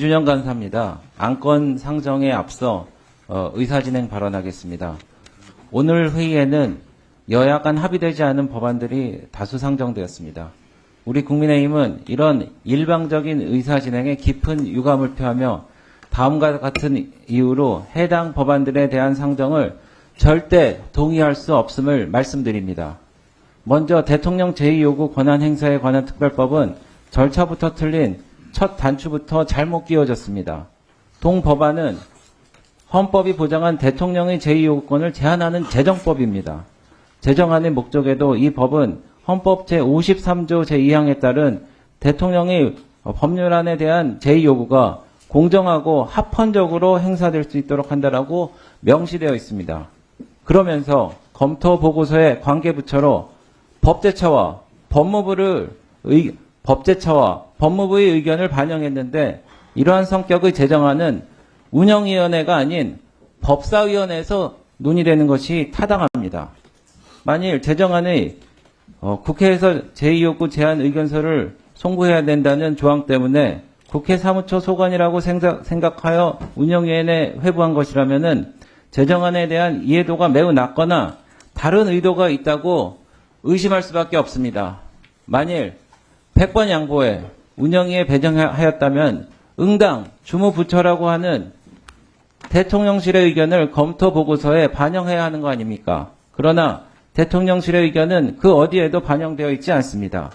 이준영 간사입니다. 안건 상정에 앞서 의사진행 발언하겠습니다. 오늘 회의에는 여야 간 합의되지 않은 법안들이 다수 상정되었습니다. 우리 국민의힘은 이런 일방적인 의사진행에 깊은 유감을 표하며 다음과 같은 이유로 해당 법안들에 대한 상정을 절대 동의할 수 없음을 말씀드립니다. 먼저 대통령 제2요구 권한 행사에 관한 특별법은 절차부터 틀린 첫 단추부터 잘못 끼워졌습니다. 동 법안은 헌법이 보장한 대통령의 제2요구권을 제한하는 제정법입니다. 제정안의 목적에도 이 법은 헌법 제53조 제2항에 따른 대통령의 법률안에 대한 제2요구가 공정하고 합헌적으로 행사될 수 있도록 한다라고 명시되어 있습니다. 그러면서 검토 보고서의 관계부처로 법제처와 법무부의 의견을 반영했는데 이러한 성격의 제정안은 운영위원회가 아닌 법사위원회에서 논의되는 것이 타당합니다. 만일 제정안의 국회에서 제2요구 제안 의견서를 송부해야 된다는 조항 때문에 국회 사무처 소관이라고 생각하여 운영위원회에 회부한 것이라면은 제정안에 대한 이해도가 매우 낮거나 다른 의도가 있다고 의심할 수밖에 없습니다. 만일 100번 양보해 운영위에 배정하였다면 응당 주무부처라고 하는 대통령실의 의견을 검토 보고서에 반영해야 하는 거 아닙니까? 그러나 대통령실의 의견은 그 어디에도 반영되어 있지 않습니다.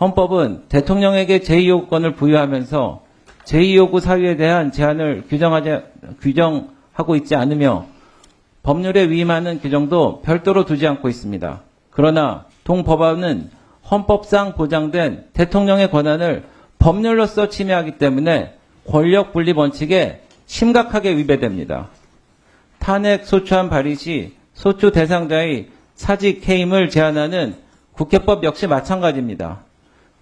헌법은 대통령에게 제2요구권을 부여하면서 제2요구 사유에 대한 제한을 규정하고 있지 않으며 법률에 위임하는 규정도 별도로 두지 않고 있습니다. 그러나 동 법안은 헌법상 보장된 대통령의 권한을 법률로서 침해하기 때문에 권력 분리 원칙에 심각하게 위배됩니다. 탄핵 소추안 발의 시 소추 대상자의 사직 해임을 제한하는 국회법 역시 마찬가지입니다.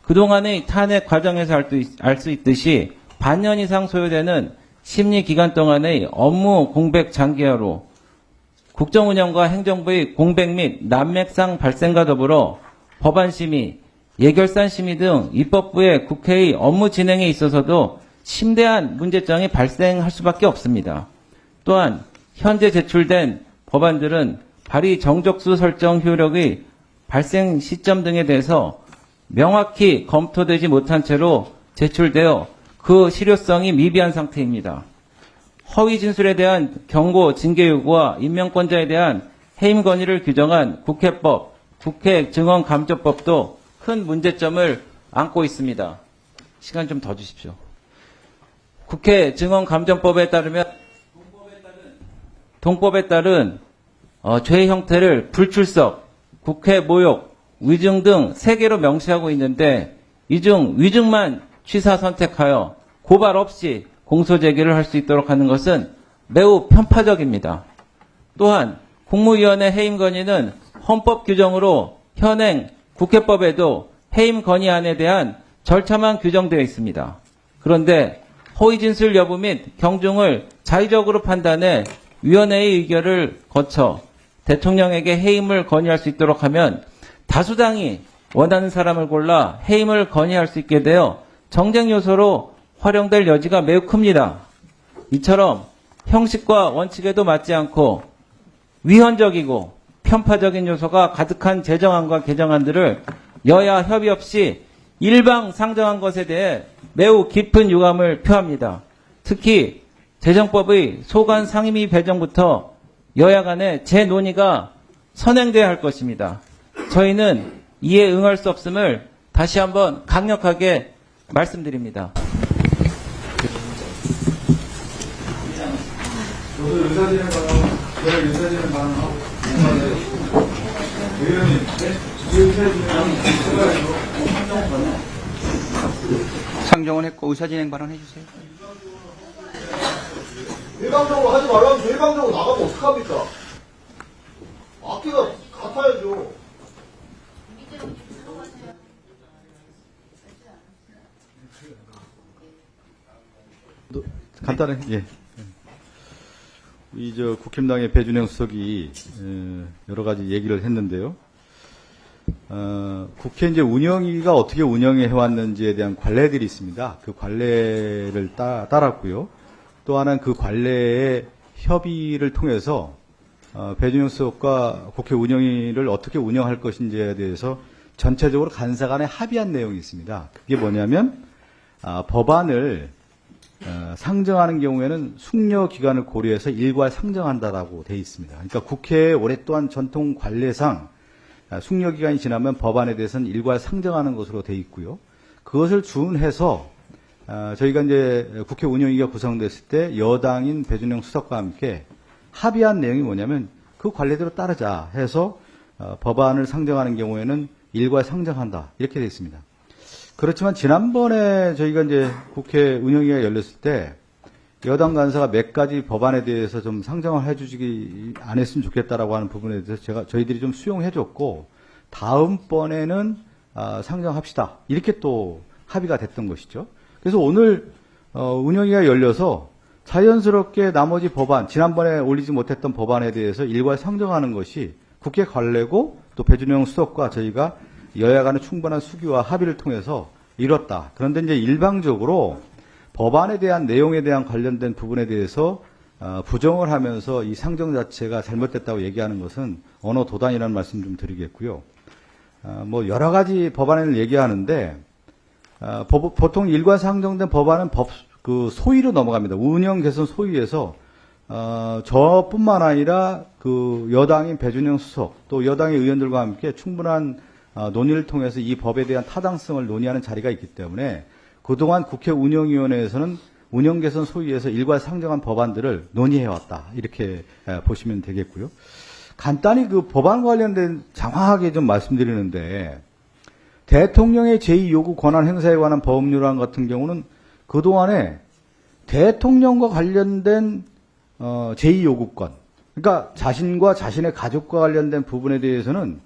그동안의 탄핵 과정에서 알 수 있듯이 반년 이상 소요되는 심리 기간 동안의 업무 공백 장기화로 국정운영과 행정부의 공백 및 난맥상 발생과 더불어 법안심의, 예결산심의 등 입법부의 국회의 업무 진행에 있어서도 심대한 문제점이 발생할 수밖에 없습니다. 또한 현재 제출된 법안들은 발의 정적수 설정 효력의 발생 시점 등에 대해서 명확히 검토되지 못한 채로 제출되어 그 실효성이 미비한 상태입니다. 허위 진술에 대한 경고, 징계 요구와 임명권자에 대한 해임 건의를 규정한 국회법, 국회 증언감점법도 큰 문제점을 안고 있습니다. 시간 좀 더 주십시오. 국회 증언감점법에 따르면 동법에 따른 죄의 형태를 불출석, 국회 모욕, 위증 등 3개로 명시하고 있는데 이 중 위증만 취사 선택하여 고발 없이 공소 제기를 할 수 있도록 하는 것은 매우 편파적입니다. 또한 국무위원회 해임 건의는 헌법 규정으로 현행 국회법에도 해임 건의안에 대한 절차만 규정되어 있습니다. 그런데 허위 진술 여부 및 경중을 자의적으로 판단해 위원회의 의결을 거쳐 대통령에게 해임을 건의할 수 있도록 하면 다수당이 원하는 사람을 골라 해임을 건의할 수 있게 되어 정쟁 요소로 활용될 여지가 매우 큽니다. 이처럼 형식과 원칙에도 맞지 않고 위헌적이고 편파적인 요소가 가득한 제정안과 개정안들을 여야 협의 없이 일방 상정한 것에 대해 매우 깊은 유감을 표합니다. 특히 재정법의 소관 상임위 배정부터 여야 간의 재논의가 선행돼야 할 것입니다. 저희는 이에 응할 수 없음을 다시 한번 강력하게 말씀드립니다. 저도 의사진행 발언하고 의원님, 상정은 했고 의사진행 발언해 주세요. 일방적으로 하지 말라면 일방적으로 나가면 어떡합니까? 앞뒤가 같아야죠. 간단하게, 예. 국힘당의 배준영 수석이 여러 가지 얘기를 했는데요. 국회 이제 운영위가 어떻게 운영해 왔는지에 대한 관례들이 있습니다. 그 관례를 따랐고요. 또 하나는 그 관례의 협의를 통해서 배준영 수석과 국회 운영위를 어떻게 운영할 것인지에 대해서 전체적으로 간사 간에 합의한 내용이 있습니다. 그게 뭐냐면 법안을 상정하는 경우에는 숙려 기간을 고려해서 일괄 상정한다라고 돼 있습니다. 그러니까 국회의 오랫동안 전통 관례상 숙려 기간이 지나면 법안에 대해서는 일괄 상정하는 것으로 돼 있고요. 그것을 준해서 저희가 이제 국회 운영위가 구성됐을 때 여당인 배준영 수석과 함께 합의한 내용이 뭐냐면 그 관례대로 따르자 해서 법안을 상정하는 경우에는 일괄 상정한다 이렇게 돼 있습니다. 그렇지만 지난번에 저희가 이제 국회 운영위가 열렸을 때 여당 간사가 몇 가지 법안에 대해서 좀 상정을 해주지 안 했으면 좋겠다라고 하는 부분에 대해서 저희들이 좀 수용해줬고 다음번에는 상정합시다 이렇게 또 합의가 됐던 것이죠. 그래서 오늘 운영위가 열려서 자연스럽게 나머지 법안 지난번에 올리지 못했던 법안에 대해서 일괄 상정하는 것이 국회 관례고 또 배준영 수석과 저희가 여야 간의 충분한 수기와 합의를 통해서 이뤘다. 그런데 이제 일방적으로 법안에 대한 내용에 대한 관련된 부분에 대해서 부정을 하면서 이 상정 자체가 잘못됐다고 얘기하는 것은 언어 도단이라는 말씀 좀 드리겠고요. 뭐 여러 가지 법안을 얘기하는데 보통 일괄 상정된 법안은 그 소위로 넘어갑니다. 운영 개선 소위에서 저뿐만 아니라 그 여당인 배준영 수석 또 여당의 의원들과 함께 충분한 논의를 통해서 이 법에 대한 타당성을 논의하는 자리가 있기 때문에 그동안 국회 운영위원회에서는 운영 개선 소위에서 일괄 상정한 법안들을 논의해왔다 이렇게 보시면 되겠고요. 간단히 그 법안 관련된 장황하게 좀 말씀드리는데 대통령의 제2요구 권한 행사에 관한 법률안 같은 경우는 그동안에 대통령과 관련된 제2요구권 그러니까 자신과 자신의 가족과 관련된 부분에 대해서는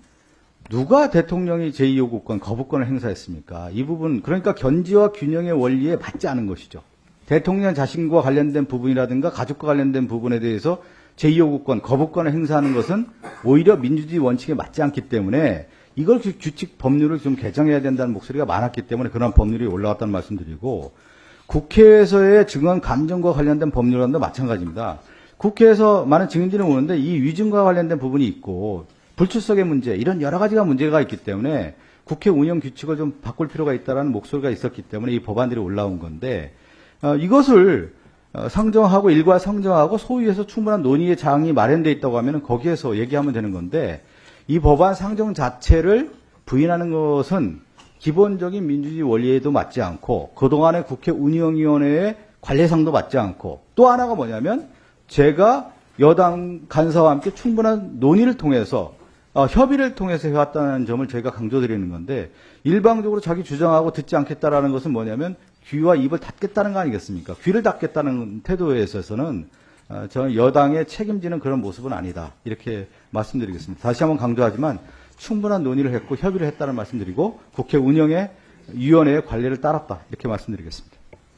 누가 대통령이 제2요구권, 거부권을 행사했습니까? 이 부분, 그러니까 견지와 균형의 원리에 맞지 않은 것이죠. 대통령 자신과 관련된 부분이라든가 가족과 관련된 부분에 대해서 제2요구권, 거부권을 행사하는 것은 오히려 민주주의 원칙에 맞지 않기 때문에 이걸 규칙 법률을 좀 개정해야 된다는 목소리가 많았기 때문에 그런 법률이 올라왔다는 말씀드리고 국회에서의 증언 감정과 관련된 법률안도 마찬가지입니다. 국회에서 많은 증인들이 오는데 이 위증과 관련된 부분이 있고 불출석의 문제 이런 여러 가지가 문제가 있기 때문에 국회 운영 규칙을 좀 바꿀 필요가 있다는 목소리가 있었기 때문에 이 법안들이 올라온 건데 이것을 상정하고 일괄 상정하고 소위에서 충분한 논의의 장이 마련되어 있다고 하면 거기에서 얘기하면 되는 건데 이 법안 상정 자체를 부인하는 것은 기본적인 민주주의 원리에도 맞지 않고 그동안의 국회 운영위원회의 관례상도 맞지 않고 또 하나가 뭐냐면 제가 여당 간사와 함께 충분한 논의를 통해서 협의를 통해서 해왔다는 점을 저희가 강조드리는 건데 일방적으로 자기 주장하고 듣지 않겠다라는 것은 뭐냐면 귀와 입을 닫겠다는 거 아니겠습니까? 귀를 닫겠다는 태도에 있어서는 저는 여당의 책임지는 그런 모습은 아니다. 이렇게 말씀드리겠습니다. 다시 한번 강조하지만 충분한 논의를 했고 협의를 했다는 말씀드리고 국회 운영의 위원회의 관례를 따랐다. 이렇게 말씀드리겠습니다.